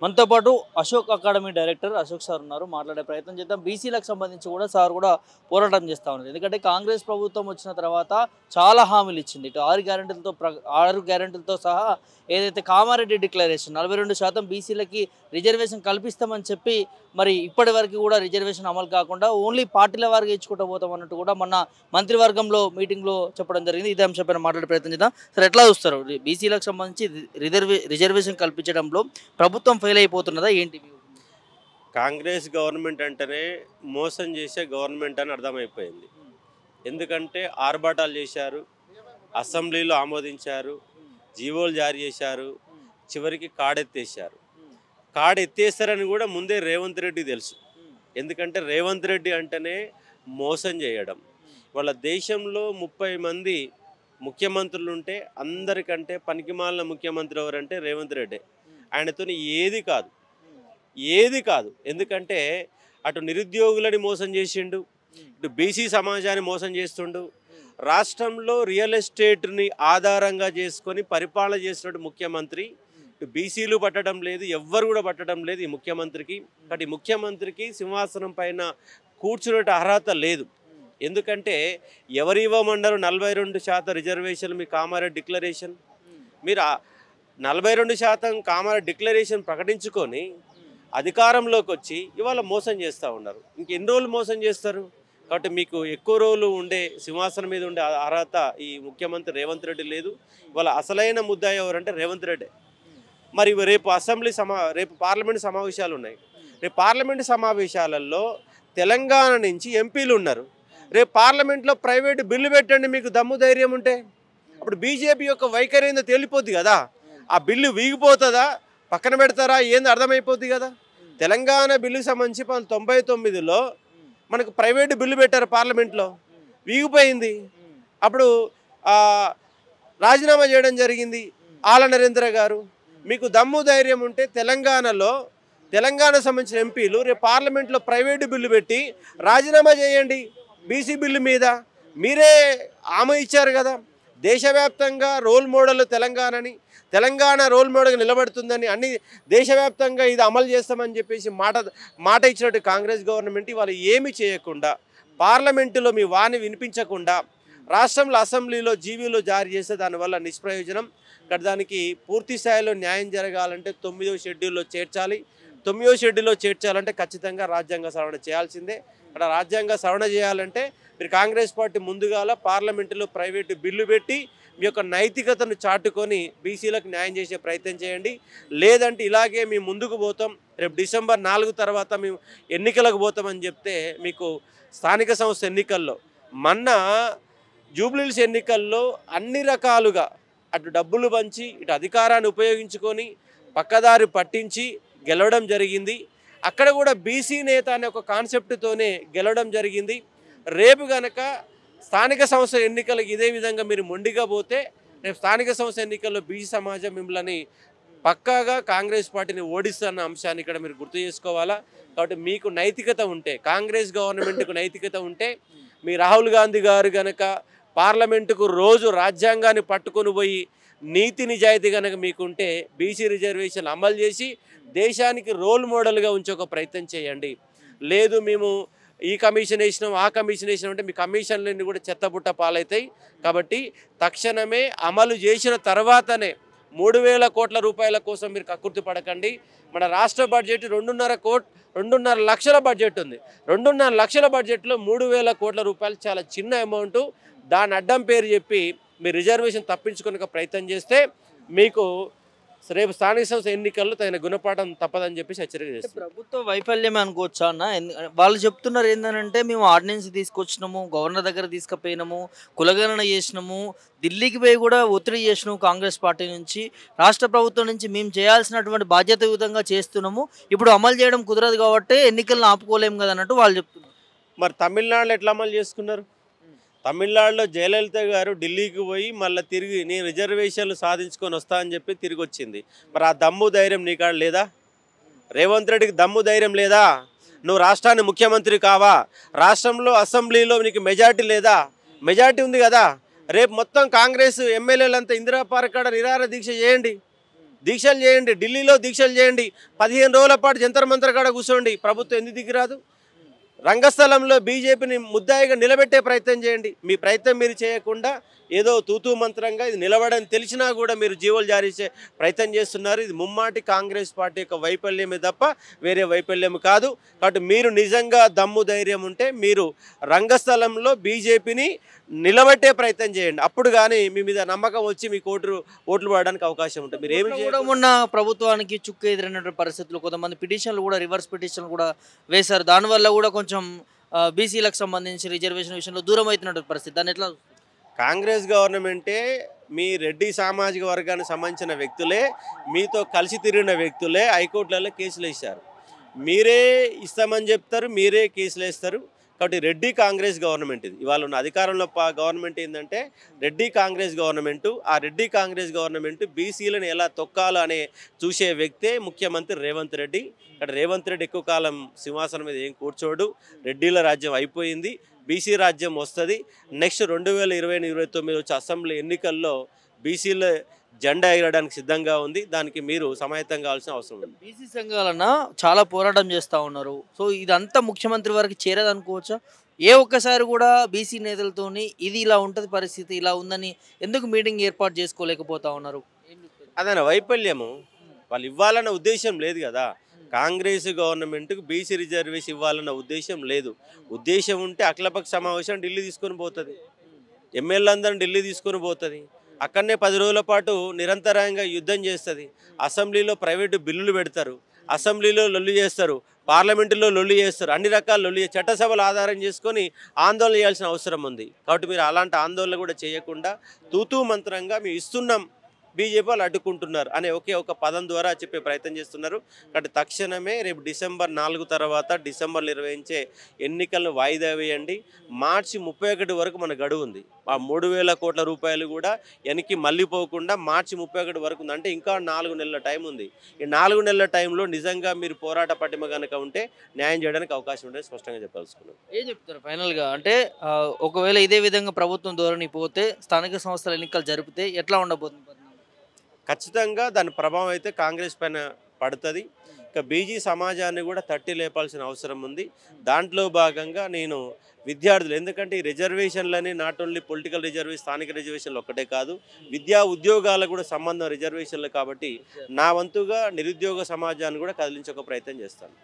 మనతో పాటు Ashok academy director Ashok sir ఉన్నారు. మాట్లాడే ప్రయత్నం చేద్దాం. బీసీలకు సంబంధించి కూడా సార్ కూడా పోరాటం చేస్తూ ఉన్నారు. ఎందుకంటే కాంగ్రెస్ ప్రభుత్వం వచ్చిన తర్వాత చాలా హామీలు ఇచ్చింది. ఇటు 6 గ్యారెంటీలతో సహా ఏదైతే కామారెడ్డి డిక్లరేషన్ 42% బీసీలకి రిజర్వేషన్ కల్పిస్తామని చెప్పి మరి ఇప్పటి వరకు కూడా రిజర్వేషన్ అమలు కాకుండా ఓన్లీ పార్టీల వారికి ఇచ్చుకుంటూ పోతాం అన్నట్టు కూడా మొన్న మంత్రివర్గంలో మీటింగ్లో చెప్పడం జరిగింది. ఇదే అంశంపైన మాట్లాడే ప్రయత్నం చేద్దాం. సార్ ఎట్లా చూస్తారు బీసీలకు సంబంధించి రిజర్వేషన్ కల్పించడంలో ప్రభుత్వం ఫెయిల్ అయిపోతున్నదా ఏంటి? కాంగ్రెస్ గవర్నమెంట్ అంటేనే మోసం చేసే గవర్నమెంట్ అని అర్థమైపోయింది. ఎందుకంటే ఆర్భాటాలు చేశారు, అసెంబ్లీలో ఆమోదించారు, జీవోలు జారీ చేశారు, చివరికి కాడెత్తేసారు. కాడెత్తేస్తారని కూడా ముందే రేవంత్ రెడ్డి తెలుసు. ఎందుకంటే రేవంత్ రెడ్డి అంటేనే మోసం చేయడం. వాళ్ళ దేశంలో 30 మంది ముఖ్యమంత్రులు ఉంటే అందరికంటే పనికిమాలిన ముఖ్యమంత్రి ఎవరంటే రేవంత్ రెడ్డి. ఆయనతో ఏది కాదు. ఎందుకంటే అటు నిరుద్యోగులని మోసం చేసిండు, ఇటు బీసీ సమాజాన్ని మోసం చేస్తుండు. రాష్ట్రంలో రియల్ ఎస్టేట్ని ఆధారంగా చేసుకొని పరిపాలన చేసినట్టు ముఖ్యమంత్రి. బీసీలు పట్టడం లేదు, ఎవ్వరు కూడా పట్టడం లేదు ఈ ముఖ్యమంత్రికి. కాబట్టి ఈ ముఖ్యమంత్రికి సింహాసనం పైన కూర్చునే అర్హత లేదు. ఎందుకంటే ఎవరు ఇవ్వమన్నారు 42% రిజర్వేషన్ మీ కామారెడ్డి డిక్లరేషన్? మీరు 42% కామారెడ్డి డిక్లరేషన్ ప్రకటించుకొని అధికారంలోకి వచ్చి ఇవాళ మోసం చేస్తూ ఉన్నారు. ఇంకెన్ని రోజులు మోసం చేస్తారు? కాబట్టి మీకు ఎక్కువ రోజులు ఉండే సింహాసనం మీద ఉండే అర్హత ఈ ముఖ్యమంత్రి రేవంత్ రెడ్డి లేదు. ఇవాళ అసలైన ముద్దాయి ఎవరంటే రేవంత్ రెడ్డి. మరి రేపు పార్లమెంటు సమావేశాలు ఉన్నాయి. రేపు పార్లమెంటు సమావేశాలలో తెలంగాణ నుంచి ఎంపీలు ఉన్నారు. రేపు పార్లమెంట్లో ప్రైవేటు బిల్లు పెట్టండి మీకు దమ్ము ధైర్యం ఉంటే. అప్పుడు బీజేపీ యొక్క వైఖరి ఏందో తేలిపోద్ది కదా. ఆ బిల్లు వీగిపోతుందా, పక్కన పెడతారా, ఏందో అర్థమైపోద్ది కదా. తెలంగాణ బిల్లుకి సంబంధించి 1999లో మనకు ప్రైవేటు బిల్లు పెట్టారు పార్లమెంట్లో, వీగిపోయింది. అప్పుడు రాజీనామా చేయడం జరిగింది ఆల నరేంద్ర గారు. మీకు దమ్ము ధైర్యం ఉంటే తెలంగాణ సంబంధించిన ఎంపీలు రేపు పార్లమెంట్లో ప్రైవేటు బిల్లు పెట్టి రాజీనామా చేయండి. బీసీ బిల్లు మీద మీరే హామీ ఇచ్చారు కదా. దేశవ్యాప్తంగా రోల్ మోడల్ తెలంగాణ రోల్ మోడల్గా నిలబడుతుందని అన్ని దేశవ్యాప్తంగా ఇది అమలు చేస్తామని చెప్పేసి మాట ఇచ్చినట్టు కాంగ్రెస్ గవర్నమెంట్ ఇవాళ ఏమీ చేయకుండా, పార్లమెంటులో మీ వాణి వినిపించకుండా, రాష్ట్రంలో అసెంబ్లీలో జీవీలు జారీ చేస్తే దానివల్ల నిష్ప్రయోజనం. దానికి పూర్తి స్థాయిలో న్యాయం జరగాలంటే 9వ షెడ్యూల్లో చేర్చాలి. 9వ షెడ్యూల్లో చేర్చాలంటే ఖచ్చితంగా రాజ్యాంగ సవరణ చేయాల్సిందే. అక్కడ రాజ్యాంగ సవరణ చేయాలంటే మీరు కాంగ్రెస్ పార్టీ ముందుగాల పార్లమెంటులో ప్రైవేటు బిల్లు పెట్టి మీ యొక్క నైతికతను చాటుకొని బీసీలకు న్యాయం చేసే ప్రయత్నం చేయండి. లేదంటే ఇలాగే మేము ముందుకు పోతాం, రేపు డిసెంబర్ 4 తర్వాత మేము ఎన్నికలకు పోతామని చెప్తే మీకు స్థానిక సంస్థ ఎన్నికల్లో మొన్న జూబ్లీహిల్స్ ఎన్నికల్లో అన్ని రకాలుగా అటు డబ్బులు పంచి ఇటు అధికారాన్ని ఉపయోగించుకొని పక్కదారి పట్టించి గెలవడం జరిగింది. అక్కడ కూడా బీసీ నేత అనే ఒక కాన్సెప్ట్తోనే గెలవడం జరిగింది. రేపు గనక స్థానిక సంస్థ ఎన్నికలకు ఇదే విధంగా మీరు మొండిగా పోతే రేపు స్థానిక సంస్థ ఎన్నికల్లో బీసీ సమాజం మిమ్మల్ని పక్కాగా కాంగ్రెస్ పార్టీని ఓడిస్తున్న అంశాన్ని ఇక్కడ మీరు గుర్తు చేసుకోవాలా. కాబట్టి మీకు నైతికత ఉంటే, కాంగ్రెస్ గవర్నమెంట్కు నైతికత ఉంటే, మీ రాహుల్ గాంధీ గారు గనక పార్లమెంటుకు రోజు రాజ్యాంగాన్ని పట్టుకొని పోయి నీతి నిజాయితీ కనుక మీకుంటే బీసీ రిజర్వేషన్ అమలు చేసి దేశానికి రోల్ మోడల్గా ఉంచే ఒక ప్రయత్నం చేయండి. లేదు మేము ఈ కమిషన్ వేసినాం ఆ కమిషన్ వేసినాం అంటే మీ కమిషన్లన్నీ కూడా చెత్తబుట్ట పాలవుతాయి. కాబట్టి తక్షణమే అమలు చేసిన తర్వాతనే 3,000 కోట్ల రూపాయల కోసం మీరు కక్కుర్తి పడకండి. మన రాష్ట్ర బడ్జెట్ 2.5 లక్షల బడ్జెట్ ఉంది. 2.5 లక్షల బడ్జెట్లో 3,000 కోట్ల రూపాయలు చాలా చిన్న అమౌంట్. దాని అడ్డం పేరు చెప్పి మీరు రిజర్వేషన్ తప్పించుకునే ప్రయత్నం చేస్తే మీకు రేపు స్థానిక సంస్థ ఎన్నికల్లో తగిన గుణపాఠం తప్పదని చెప్పేసి హెచ్చరిక చేస్తారు. ప్రభుత్వ వైఫల్యమే అనుకోవచ్చా అన్న? వాళ్ళు చెప్తున్నారు ఏంటంటే మేము ఆర్డినెన్స్ తీసుకొచ్చినాము, గవర్నర్ దగ్గర తీసుకుపోయినాము, కులగణన చేసినాము, ఢిల్లీకి పోయి కూడా ఒత్తిడి చేసినాము కాంగ్రెస్ పార్టీ నుంచి, రాష్ట్ర ప్రభుత్వం నుంచి మేము చేయాల్సినటువంటి బాధ్యతాయుతంగా చేస్తున్నాము, ఇప్పుడు అమలు చేయడం కుదరదు కాబట్టి ఎన్నికలను ఆపుకోలేము కదా అన్నట్టు వాళ్ళు చెప్తున్నారు. మరి తమిళనాడులో ఎట్లా అమలు చేసుకున్నారు? తమిళనాడులో జయలలిత గారు ఢిల్లీకి పోయి మళ్ళీ తిరిగి నేను రిజర్వేషన్లు సాధించుకొని వస్తా అని చెప్పి తిరిగి వచ్చింది. మరి ఆ దమ్ము ధైర్యం నీకాడ లేదా? రేవంత్ రెడ్డికి దమ్ము ధైర్యం లేదా? నువ్వు రాష్ట్రాన్ని ముఖ్యమంత్రి కావా? రాష్ట్రంలో అసెంబ్లీలో నీకు మెజార్టీ లేదా? మెజార్టీ ఉంది కదా. రేపు మొత్తం కాంగ్రెస్ ఎమ్మెల్యేలంతా ఇందిరా పార్క్ కాడ నిరాహార దీక్ష చేయండి. దీక్షలు చేయండి, ఢిల్లీలో దీక్షలు చేయండి, 15 రోజుల పాటు జంతర్ మంతర్ కాడ కూర్చోండి. ప్రభుత్వం ఎందుకు దిగిరాదు? రంగస్థలంలో బీజేపీని ముద్దాయిగా నిలబెట్టే ప్రయత్నం చేయండి. మీ ప్రయత్నం మీరు చేయకుండా ఏదో తూతూ మంత్రంగా ఇది నిలబడని తెలిసినా కూడా మీరు జీవోలు జారీ చేసే ప్రయత్నం చేస్తున్నారు. ఇది ముమ్మాటి కాంగ్రెస్ పార్టీ యొక్క వైఫల్యమే తప్ప వేరే వైఫల్యం కాదు. కాబట్టి మీరు నిజంగా దమ్ము ధైర్యం ఉంటే మీరు రంగస్థలంలో బీజేపీని నిలబెట్టే ప్రయత్నం చేయండి. అప్పుడు కానీ మీ మీద నమ్మకం వచ్చి మీకు ఓట్లు పడడానికి అవకాశం ఉంటుంది. మీరు ఏమి కూడా మొన్న ప్రభుత్వానికి చుక్క ఎదురైనటువంటి పరిస్థితులు కొంతమంది పిటిషన్లు కూడా రివర్స్ పిటిషన్లు కూడా వేశారు. దానివల్ల కూడా కొంచెం బీసీలకు సంబంధించి రిజర్వేషన్ విషయంలో దూరం అవుతున్నటువంటి పరిస్థితి. దాన్ని ఎట్లా? కాంగ్రెస్ గవర్నమెంటే మీ రెడ్డి సామాజిక వర్గానికి సంబంధించిన వ్యక్తులే, మీతో కలిసి తిరిగిన వ్యక్తులే హైకోర్టులలో కేసులు వేశారు. మీరే ఇస్తామని చెప్తారు, మీరే కేసులు వేస్తారు. కాబట్టి రెడ్డి కాంగ్రెస్ గవర్నమెంట్ ఇది. ఇవాళ ఉన్న అధికారంలో గవర్నమెంట్ ఏంటంటే రెడ్డి కాంగ్రెస్ గవర్నమెంటు. ఆ రెడ్డి కాంగ్రెస్ గవర్నమెంట్ బీసీలను ఎలా తొక్కాలో అనే చూసే వ్యక్తే ముఖ్యమంత్రి రేవంత్ రెడ్డి. ఇక్కడ రేవంత్ రెడ్డి ఎక్కువ కాలం సింహాసనం మీద ఏం కూర్చోడు. రెడ్డిల రాజ్యం అయిపోయింది, బీసీ రాజ్యం వస్తుంది. నెక్స్ట్ 2029 వచ్చే అసెంబ్లీ ఎన్నికల్లో బీసీల జెండా ఎగరడానికి సిద్ధంగా ఉంది. దానికి మీరు సమాయత్తం కావాల్సిన అవసరం ఉంది. బీసీ సంఘాలన్న చాలా పోరాటం చేస్తూ ఉన్నారు. సో ఇదంతా ముఖ్యమంత్రి వారికి చేరదనుకోవచ్చా? ఏ ఒక్కసారి కూడా బీసీ నేతలతోని ఇది ఇలా ఉంటుంది పరిస్థితి, ఇలా ఉందని ఎందుకు మీటింగ్ ఏర్పాటు చేసుకోలేకపోతా ఉన్నారు? అదన వైఫల్యము. వాళ్ళు ఇవ్వాలన్న ఉద్దేశం లేదు కదా. కాంగ్రెస్ గవర్నమెంట్కు బీసీ రిజర్వేషన్ ఇవ్వాలన్న ఉద్దేశం లేదు. ఉద్దేశం ఉంటే అఖిలపక్ష సమావేశం ఢిల్లీ తీసుకొని పోతుంది, ఎమ్మెల్యేలందరినీ ఢిల్లీ తీసుకొని పోతుంది. అక్కడనే 10 రోజుల పాటు నిరంతరంగా యుద్ధం చేస్తుంది. అసెంబ్లీలో ప్రైవేటు బిల్లులు పెడతారు, అసెంబ్లీలో లొల్లి చేస్తారు, పార్లమెంటులో లొల్లి చేస్తారు, అన్ని రకాల లొల్లి చట్టసభలు ఆధారం చేసుకొని ఆందోళన చేయాల్సిన అవసరం ఉంది. కాబట్టి మీరు అలాంటి ఆందోళన కూడా చేయకుండా తూతూ మంత్రంగా మేము ఇస్తున్నాం, బీజేపీ వాళ్ళు అడ్డుకుంటున్నారు అనే ఒకే ఒక పదం ద్వారా చెప్పే ప్రయత్నం చేస్తున్నారు. కాబట్టి తక్షణమే రేపు డిసెంబర్ 4 తర్వాత డిసెంబర్ నిర్వహించే ఎన్నికలను వాయిదా వేయండి. మార్చి 31 వరకు మన గడువు ఉంది. ఆ 3,000 కోట్ల రూపాయలు కూడా వెనక్కి మళ్ళీపోకుండా మార్చి 31 వరకు ఉంది. అంటే ఇంకా 4 నెలల టైం ఉంది. ఈ 4 నెలల టైంలో నిజంగా మీరు పోరాట పటిమ కనుక ఉంటే న్యాయం చేయడానికి అవకాశం ఉంటుంది. స్పష్టంగా చెప్పాల్సుకున్నాను. ఏం చెప్తారు ఫైనల్గా? అంటే ఒకవేళ ఇదే విధంగా ప్రభుత్వం ధోరణి పోతే, స్థానిక సంస్థల ఎన్నికలు జరిపితే ఎట్లా ఉండబోతుంది? ఖచ్చితంగా దాని ప్రభావం అయితే కాంగ్రెస్ పైన పడుతుంది. ఇక బీజీ సమాజాన్ని కూడా తట్టి లేపాల్సిన అవసరం ఉంది. దాంట్లో భాగంగా నేను విద్యార్థులు, ఎందుకంటే ఈ రిజర్వేషన్లని నాట్ ఓన్లీ పొలిటికల్ రిజర్వేషన్, స్థానిక రిజర్వేషన్లు ఒక్కటే కాదు, విద్యా ఉద్యోగాలకు కూడా సంబంధం రిజర్వేషన్లు. కాబట్టి నా వంతుగా నిరుద్యోగ సమాజాన్ని కూడా కదిలించే ప్రయత్నం చేస్తాను.